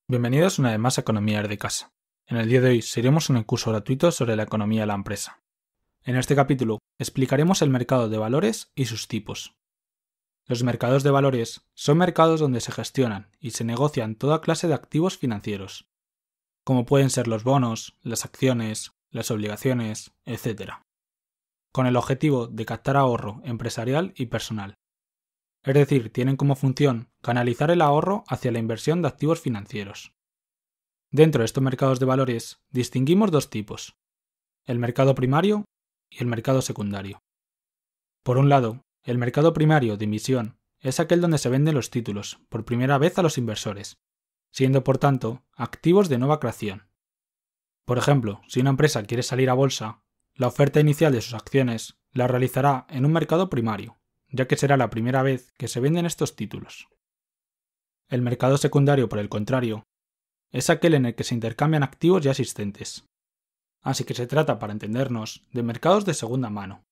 Bienvenidos una vez más a Economía de Casa. En el día de hoy seguiremos un curso gratuito sobre la economía de la empresa. En este capítulo explicaremos el mercado de valores y sus tipos. Los mercados de valores son mercados donde se gestionan y se negocian toda clase de activos financieros, como pueden ser los bonos, las acciones, las obligaciones, etc., con el objetivo de captar ahorro empresarial y personal. Es decir, tienen como función canalizar el ahorro hacia la inversión de activos financieros. Dentro de estos mercados de valores distinguimos dos tipos, el mercado primario y el mercado secundario. Por un lado, el mercado primario de emisión es aquel donde se venden los títulos por primera vez a los inversores, siendo por tanto activos de nueva creación. Por ejemplo, si una empresa quiere salir a bolsa, la oferta inicial de sus acciones la realizará en un mercado primario, ya que será la primera vez que se venden estos títulos. El mercado secundario, por el contrario, es aquel en el que se intercambian activos ya existentes. Así que se trata, para entendernos, de mercados de segunda mano.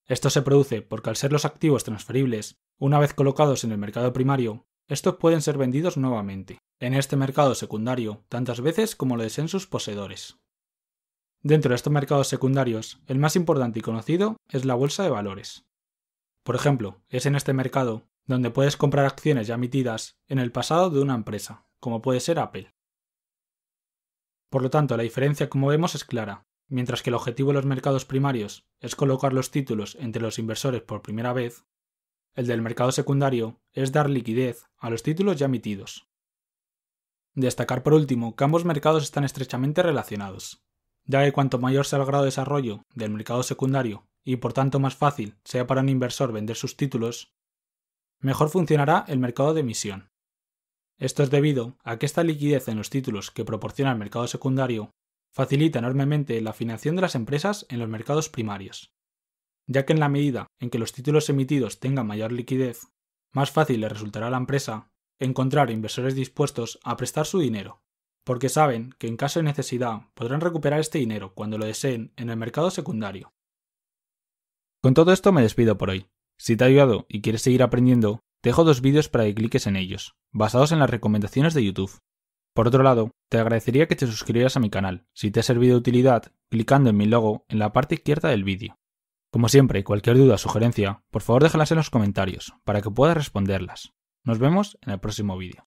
Esto se produce porque al ser los activos transferibles, una vez colocados en el mercado primario, estos pueden ser vendidos nuevamente, en este mercado secundario, tantas veces como lo deseen sus poseedores. Dentro de estos mercados secundarios, el más importante y conocido es la bolsa de valores. Por ejemplo, es en este mercado donde puedes comprar acciones ya emitidas en el pasado de una empresa, como puede ser Apple. Por lo tanto, la diferencia, como vemos, es clara. Mientras que el objetivo de los mercados primarios es colocar los títulos entre los inversores por primera vez, el del mercado secundario es dar liquidez a los títulos ya emitidos. Destacar por último que ambos mercados están estrechamente relacionados, ya que cuanto mayor sea el grado de desarrollo del mercado secundario y por tanto más fácil sea para un inversor vender sus títulos, mejor funcionará el mercado de emisión. Esto es debido a que esta liquidez en los títulos que proporciona el mercado secundario facilita enormemente la financiación de las empresas en los mercados primarios, ya que en la medida en que los títulos emitidos tengan mayor liquidez, más fácil le resultará a la empresa encontrar inversores dispuestos a prestar su dinero, porque saben que en caso de necesidad podrán recuperar este dinero cuando lo deseen en el mercado secundario. Con todo esto me despido por hoy. Si te ha ayudado y quieres seguir aprendiendo, te dejo dos vídeos para que cliques en ellos, basados en las recomendaciones de YouTube. Por otro lado, te agradecería que te suscribieras a mi canal, si te ha servido de utilidad, clicando en mi logo en la parte izquierda del vídeo. Como siempre, cualquier duda o sugerencia, por favor déjalas en los comentarios, para que pueda responderlas. Nos vemos en el próximo vídeo.